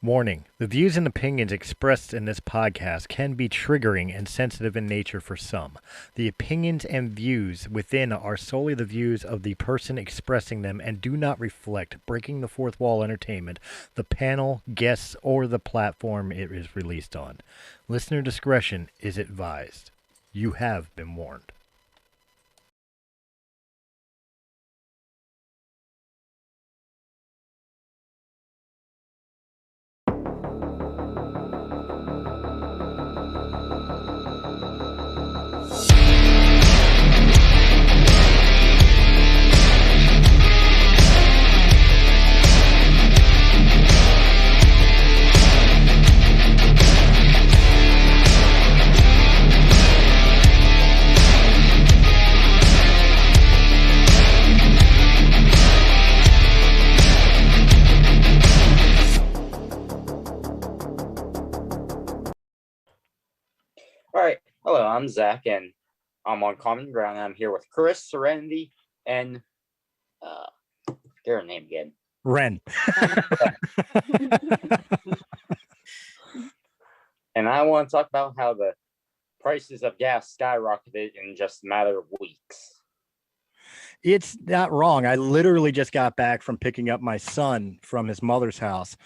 Warning: the views and opinions expressed in this podcast can be triggering and sensitive in nature for some. The opinions and views within are solely the views of the person expressing them and do not reflect Breaking the Fourth Wall Entertainment, the panel, guests, or the platform it is released on. Listener discretion is advised. You have been warned. Hello, I'm Zack, and I'm on Common Ground. I'm here with Chris, Sirenity, and get her name again. Wren. And I want to talk about how the prices of gas skyrocketed in just a matter of weeks. It's not wrong. I literally just got back from picking up my son from his mother's house,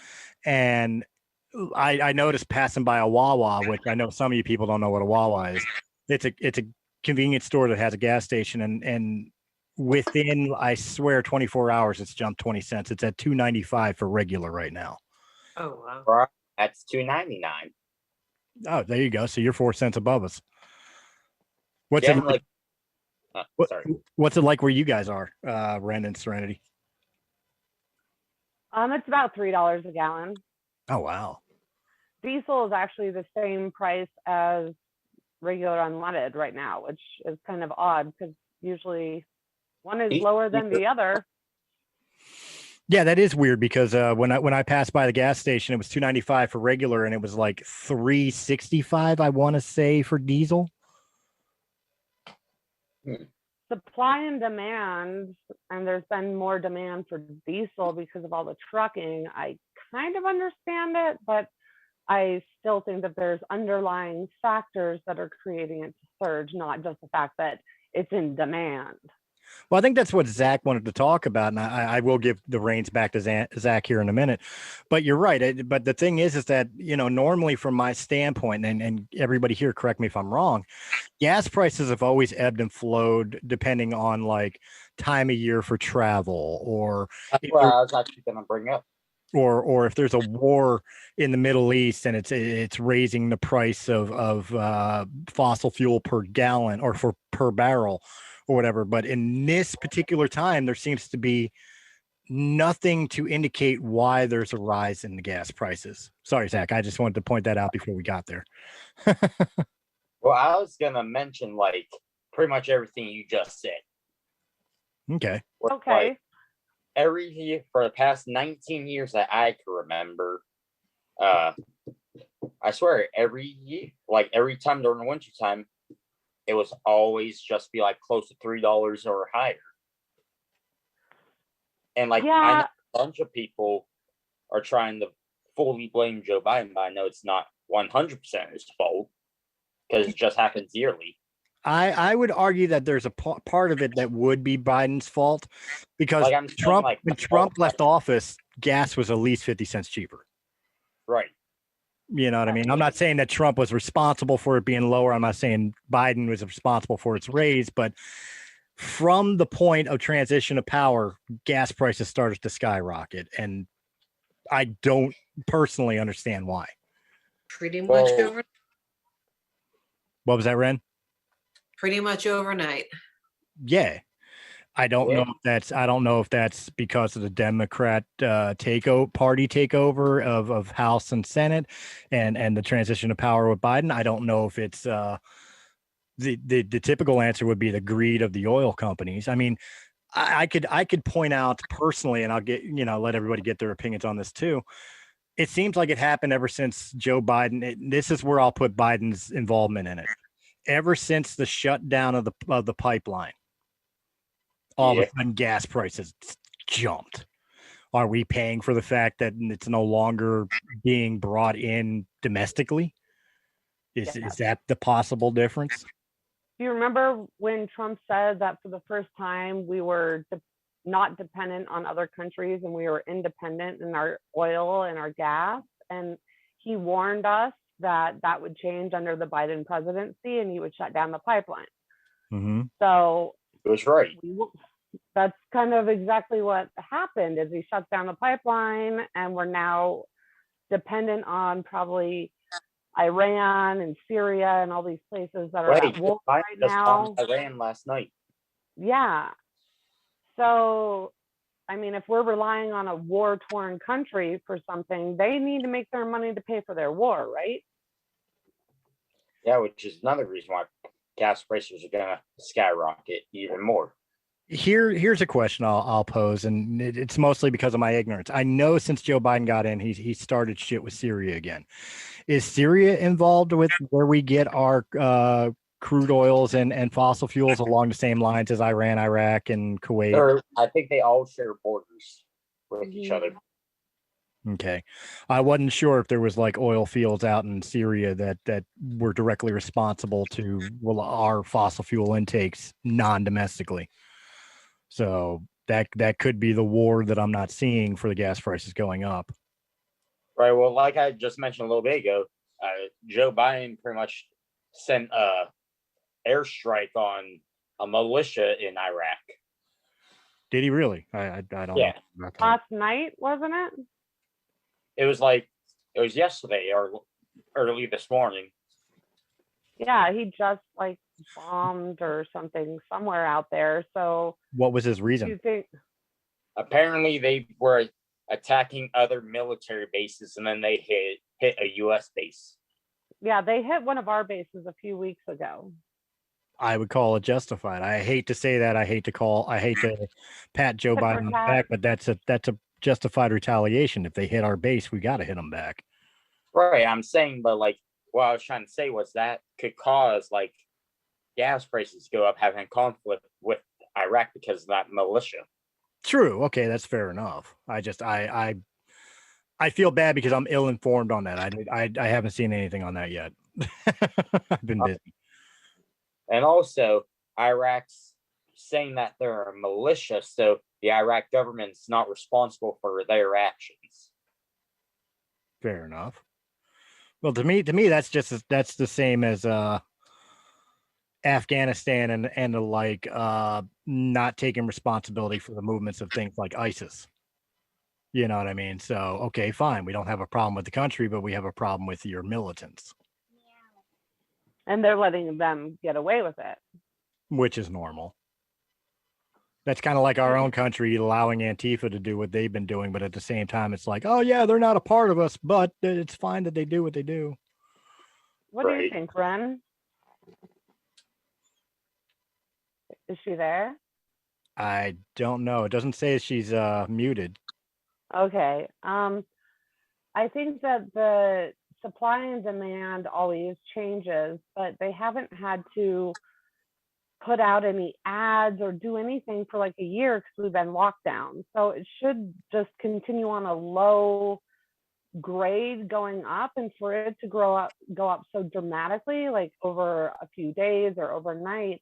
and I noticed passing by a Wawa, which I know some of you people don't know what a Wawa is. It's a convenience store that has a gas station, and within, I swear, 24 hours, it's jumped 20 cents. It's at $2.95 for regular right now. Oh wow! Right, that's $2.99. Oh, there you go. So you're 4 cents above us. What's Yeah, it like? sorry. What's it like where you guys are, Wren and Sirenity? It's about $3 a gallon. Oh wow! Diesel is actually the same price as regular unleaded right now, which is kind of odd because usually one is lower than the other. Yeah, that is weird because when I passed by the gas station, it was $2.95 for regular, and it was like $3.65, I want to say, for diesel. Supply and demand, and there's been more demand for diesel because of all the trucking. I kind of understand it, but I still think that there's underlying factors that are creating it to surge, not just the fact that it's in demand. Well, I think that's what Zack wanted to talk about, and I will give the reins back to Zack here in a minute. But you're right. But the thing is that, normally from my standpoint, and everybody here, correct me if I'm wrong, gas prices have always ebbed and flowed depending on like time of year for travel, or That's what I was actually going to bring up. Or if there's a war in the Middle East and it's raising the price of fossil fuel per gallon or per barrel or whatever. But in this particular time, there seems to be nothing to indicate why there's a rise in the gas prices. Sorry, Zack. I just wanted to point that out before we got there. Well, I was going to mention like pretty much everything you just said. Okay. Okay. Like, every year for the past 19 years that I can remember, I swear every year, like every time during the winter time, it was always just be like close to $3 or higher. And like, I know a bunch of people are trying to fully blame Joe Biden, but I know it's not 100% his fault because it just happens yearly. I would argue that there's a part of it that would be Biden's fault because Like, when Trump left office, gas was at least 50 cents cheaper. Right. You know what I mean? I'm not saying that Trump was responsible for it being lower. I'm not saying Biden was responsible for its raise, but from the point of transition of power, gas prices started to skyrocket. And I don't personally understand why. Pretty much over. What was that, Wren? Pretty much overnight. Yeah. I don't know if that's because of the Democrat party takeover of House and Senate and the transition of power with Biden. I don't know if it's the typical answer would be the greed of the oil companies. I mean, I could point out personally, and I'll get, let everybody get their opinions on this too. It seems like it happened ever since Joe Biden. This is where I'll put Biden's involvement in it. Ever since the shutdown of the pipeline, all of a sudden gas prices jumped. are we paying for the fact that it's no longer being brought in domestically? Is that the possible difference? Do you remember when Trump said that for the first time we were not dependent on other countries and we were independent in our oil and our gas? And he warned us that that would change under the Biden presidency and he would shut down the pipeline. Mm-hmm. So It was right. That's kind of exactly what happened is he shut down the pipeline and we're now dependent on probably Iran and Syria and all these places that are at war right now. Iran last night. Yeah. So, I mean, if we're relying on a war-torn country for something, they need to make their money to pay for their war, right? Yeah, which is another reason why gas prices are gonna skyrocket even more. Here's a question I'll pose, and it's mostly because of my ignorance. I know since Joe Biden got in, he started shit with Syria again. Is Syria involved with where we get our crude oils and fossil fuels along the same lines as Iran, Iraq, and Kuwait? I think they all share borders with each other. Okay. I wasn't sure if there was like oil fields out in Syria that were directly responsible to our fossil fuel intakes non-domestically. So that could be the war that I'm not seeing for the gas prices going up. Right. Well, like I just mentioned a little bit ago, Joe Biden pretty much sent a airstrike on a militia in Iraq. Did he really? I don't know. About that. Last night, wasn't it? It was yesterday or early this morning. Yeah, he just like bombed or something somewhere out there. So what was his reason? You think apparently they were attacking other military bases and then they hit a US base. Yeah, they hit one of our bases a few weeks ago. I would call it justified. I hate to say that. I hate to pat Joe Biden on the back, but that's a justified retaliation. If they hit our base, we got to hit them back. Right. I'm saying, but like what I was trying to say was that could cause like gas prices go up, having conflict with Iraq because of that militia. True. Okay, that's fair enough. I feel bad because I'm ill-informed on that. I haven't seen anything on that yet. I've been busy. And also, Iraq's saying that they're a militia, so the Iraq government's not responsible for their actions. Fair enough. Well, to me, that's the same as Afghanistan and the like, not taking responsibility for the movements of things like ISIS. You know what I mean? So, okay, fine. We don't have a problem with the country, but we have a problem with your militants. And they're letting them get away with it. Which is normal. That's kind of like our own country allowing Antifa to do what they've been doing, but at the same time, it's like, oh yeah, they're not a part of us, but it's fine that they do what they do. What do you think, Wren? Is she there? I don't know. It doesn't say she's muted. Okay. I think that the supply and demand always changes, but they haven't had to put out any ads or do anything for like a year because we've been locked down. So it should just continue on a low grade going up, and for it to go up so dramatically, like over a few days or overnight,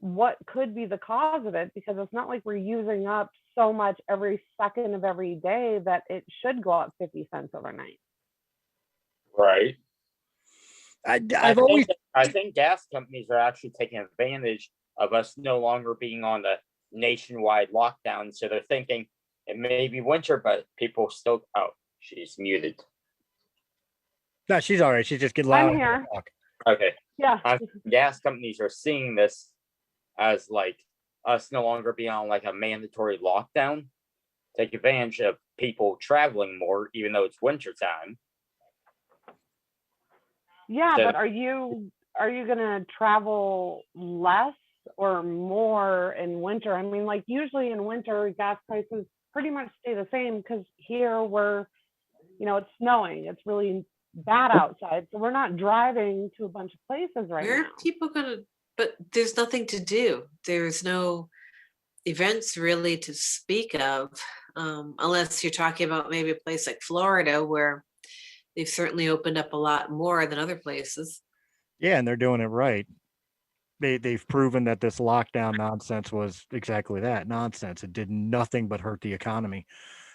what could be the cause of it? Because it's not like we're using up so much every second of every day that it should go up 50 cents overnight. Right. I think gas companies are actually taking advantage of us no longer being on the nationwide lockdown. So they're thinking it may be winter, but people still. Oh, she's muted. No, she's all right. She's just getting loud. I'm here. Okay. Yeah. Gas companies are seeing this as like us no longer being on like a mandatory lockdown. Take advantage of people traveling more, even though it's winter time. Yeah, but are you gonna travel less or more in winter? I mean, like usually in winter, gas prices pretty much stay the same because here it's snowing. It's really bad outside, so we're not driving to a bunch of places right now. Where are people gonna? But there's nothing to do. There's no events really to speak of. unless you're talking about maybe a place like Florida where they've certainly opened up a lot more than other places. Yeah, and they're doing it right. They've proven that this lockdown nonsense was exactly that, nonsense. It did nothing but hurt the economy,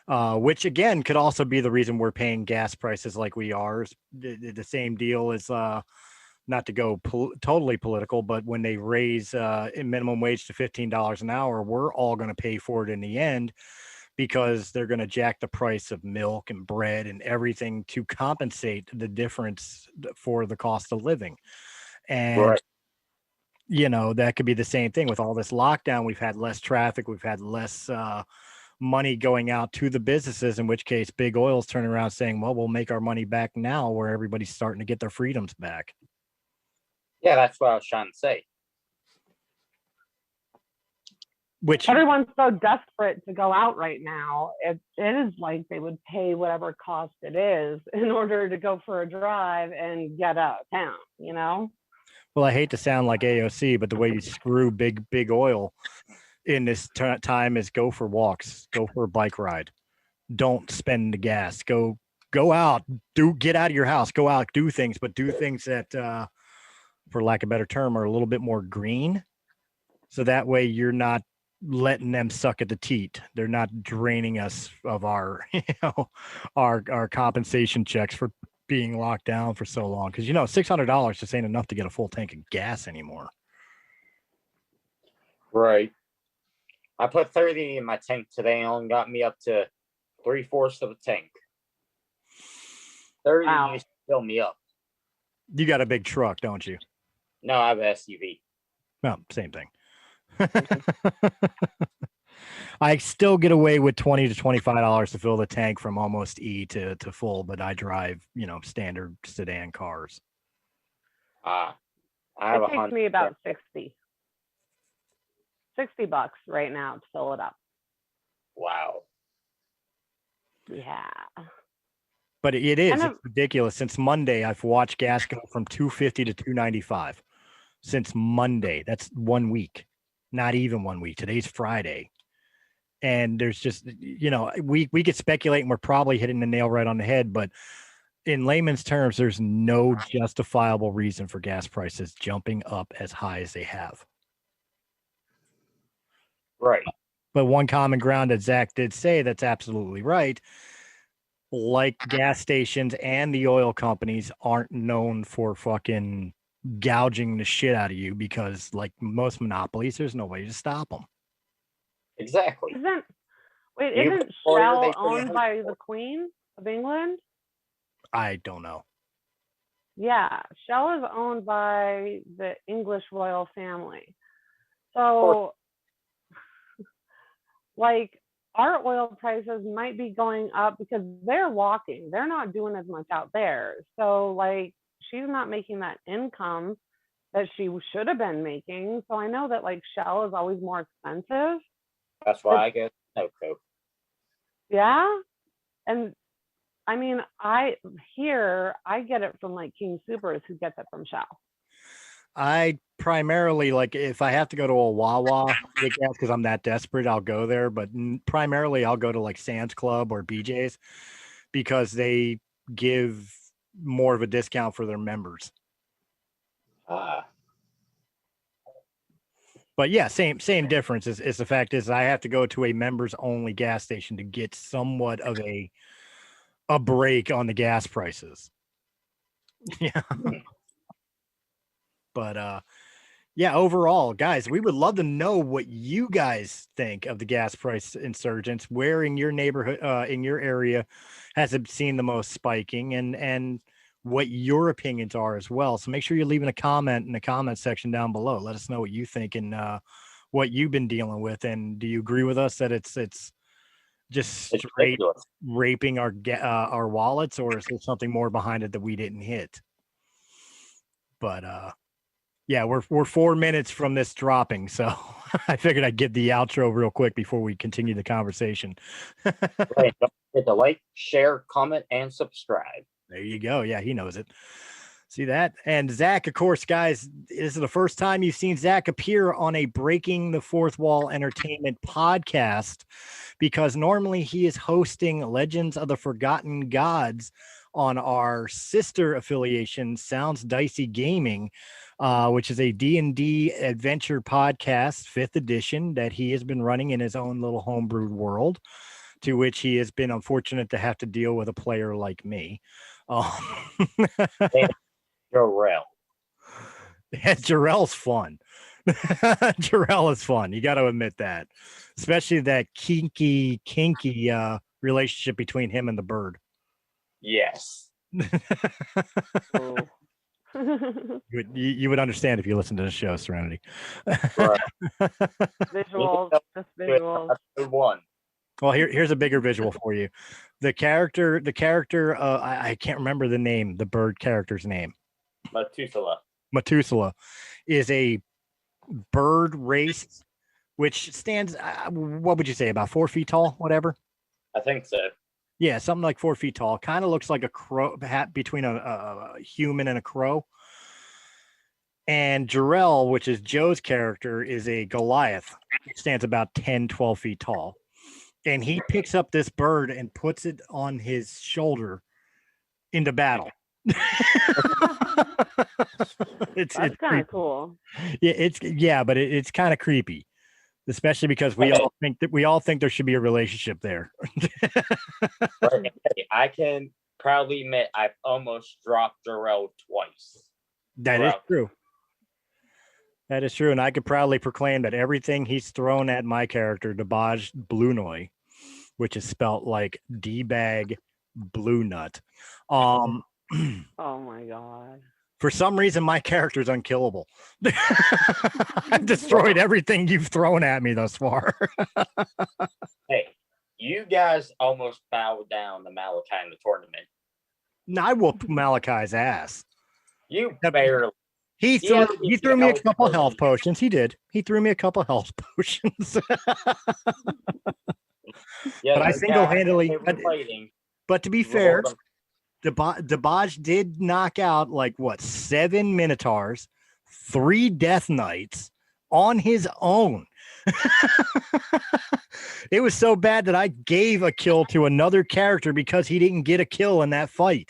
which again could also be the reason we're paying gas prices like we are. The same deal as not to go totally political, but when they raise minimum wage to $15 an hour, we're all going to pay for it in the end because they're going to jack the price of milk and bread and everything to compensate the difference for the cost of living. And Right. you know, that could be the same thing with all this lockdown. We've had less traffic. We've had less money going out to the businesses, in which case big oil's turning around saying, well, we'll make our money back now where everybody's starting to get their freedoms back. Yeah, that's what I was trying to say. Which Everyone's so desperate to go out right now. It is like they would pay whatever cost it is in order to go for a drive and get out of town, you know? well, I hate to sound like AOC, but the way you screw big oil in this time is go for walks, go for a bike ride. Don't spend the gas. Go out, get out of your house, go out, do things, but do things that, for lack of a better term, are a little bit more green. So that way you're not letting them suck at the teat. They're not draining us of our, our compensation checks for being locked down for so long. Cause $600 just ain't enough to get a full tank of gas anymore. Right. I put 30 in my tank today and only got me up to 3/4 of a tank. 30 Wow. used to fill me up. You got a big truck, don't you? No, I have an SUV. Well, same thing. I still get away with $20 to $25 to fill the tank from almost E to full, but I drive, standard sedan cars. I have It takes 100. me about $60 right now to fill it up. Wow. Yeah. But it is, And it's ridiculous. Since Monday, I've watched gas go from $2.50 to $2.95. Since Monday, that's 1 week, not even 1 week. Today's Friday. And there's just, we could speculate and we're probably hitting the nail right on the head, but in layman's terms, there's no justifiable reason for gas prices jumping up as high as they have. Right. But one common ground that Zack did say that's absolutely right. Like gas stations and the oil companies aren't known for fucking gouging the shit out of you because, like most monopolies, there's no way to stop them. Exactly. isn't You isn't before they Shell bring owned it by home. the Queen of England? I don't know. Yeah, Shell is owned by the English royal family. course. So, like, our oil prices might be going up because they're walking. They're not doing as much out there. So, like, she's not making that income that she should have been making. So I know that, like, Shell is always more expensive. That's why I get no coke. Yeah. And I mean, I get it from like King Supers, who gets it from Shell. I primarily, like, if I have to go to a Wawa because I'm that desperate, I'll go there. But primarily, I'll go to like Sam's Club or BJ's because they give more of a discount for their members. But yeah, same difference is the fact is I have to go to a members only gas station to get somewhat of a break on the gas prices. Yeah. But yeah, overall, guys, we would love to know what you guys think of the gas price insurgence. Where in your neighborhood, in your area, has it seen the most spiking, and what your opinions are as well. So make sure you're leaving a comment in the comment section down below. Let us know what you think and what you've been dealing with. And do you agree with us that it's just It's straight ridiculous. raping our wallets, or is there something more behind it that we didn't hit? But yeah, we're 4 minutes from this dropping, so I figured I'd give the outro real quick before we continue the conversation. Right. Don't forget to like, share, comment, and subscribe. There you go. Yeah, he knows it. See that? And Zack, of course, guys, this is the first time you've seen Zack appear on a Breaking the Fourth Wall Entertainment podcast, because normally he is hosting Legends of the Forgotten Gods on our sister affiliation, Sounds Dicey Gaming, which is a D&D adventure podcast, 5th edition, that he has been running in his own little homebrewed world, to which he has been unfortunate to have to deal with a player like me. Jarrell. Yeah, Jarrell's fun. Jarrell is fun. You got to admit that, especially that kinky relationship between him and the bird. Yes. You would understand if you listened to the show, Serenity. Right. Visuals, just visuals. Episode 1. Well, here's a bigger visual for you. The character, I can't remember the name, the bird character's name. Methuselah is a bird race, which stands, what would you say, about 4 feet tall, whatever? I think so. Yeah, something like 4 feet tall. Kind of looks like a crow, between a human and a crow. And Jarrell, which is Joe's character, is a Goliath. He stands about 10, 12 feet tall. And he picks up this bird and puts it on his shoulder into battle. It's kind of cool. Yeah, but it's kind of creepy, especially because we all think there should be a relationship there. Right. Hey, I can proudly admit I've almost dropped Jarrell twice. That is true. That is true, and I could proudly proclaim that everything he's thrown at my character, Debaj Bluenoy, which is spelt like D-bag blue nut. Oh my god. For some reason, my character is unkillable. I've destroyed everything you've thrown at me thus far. Hey, you guys almost bowed down to Malachi in the tournament. No, I whooped Malachi's ass. You barely. He threw me a couple health potions. He did. He threw me a couple health potions. Yeah, but I single-handedly. But to be fair, Debaj did knock out 7 Minotaurs, 3 Death Knights on his own. It was so bad that I gave a kill to another character because he didn't get a kill in that fight.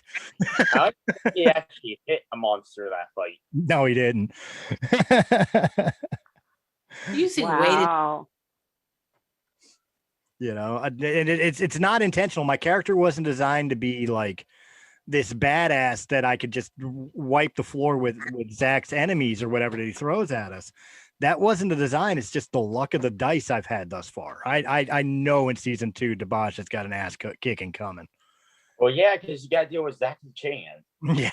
He actually hit a monster that fight. No, he didn't. Using Wow. It's not intentional. My character wasn't designed to be like this badass that I could just wipe the floor with Zack's enemies or whatever that he throws at us. That wasn't the design. It's just the luck of the dice I've had thus far. I know in season 2, Debaj has got an ass kicking coming. Well, yeah, because you got to deal with Zack and Chan. Yeah.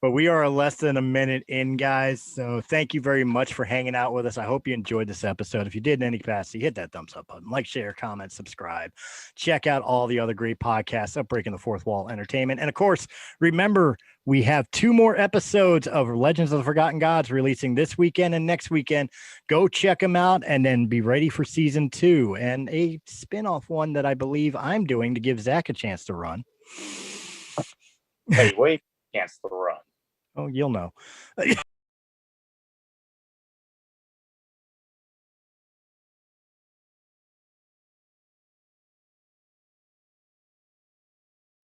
But we are less than a minute in, guys. So thank you very much for hanging out with us. I hope you enjoyed this episode. If you did in any capacity, hit that thumbs up button, like, share, comment, subscribe. Check out all the other great podcasts of Breaking the Fourth Wall Entertainment. And of course, remember, we have 2 more episodes of Legends of the Forgotten Gods releasing this weekend and next weekend. Go check them out and then be ready for season 2 and a spinoff one that I believe I'm doing to give Zack a chance to run. Hey, wait, chance to run. Oh, you'll know.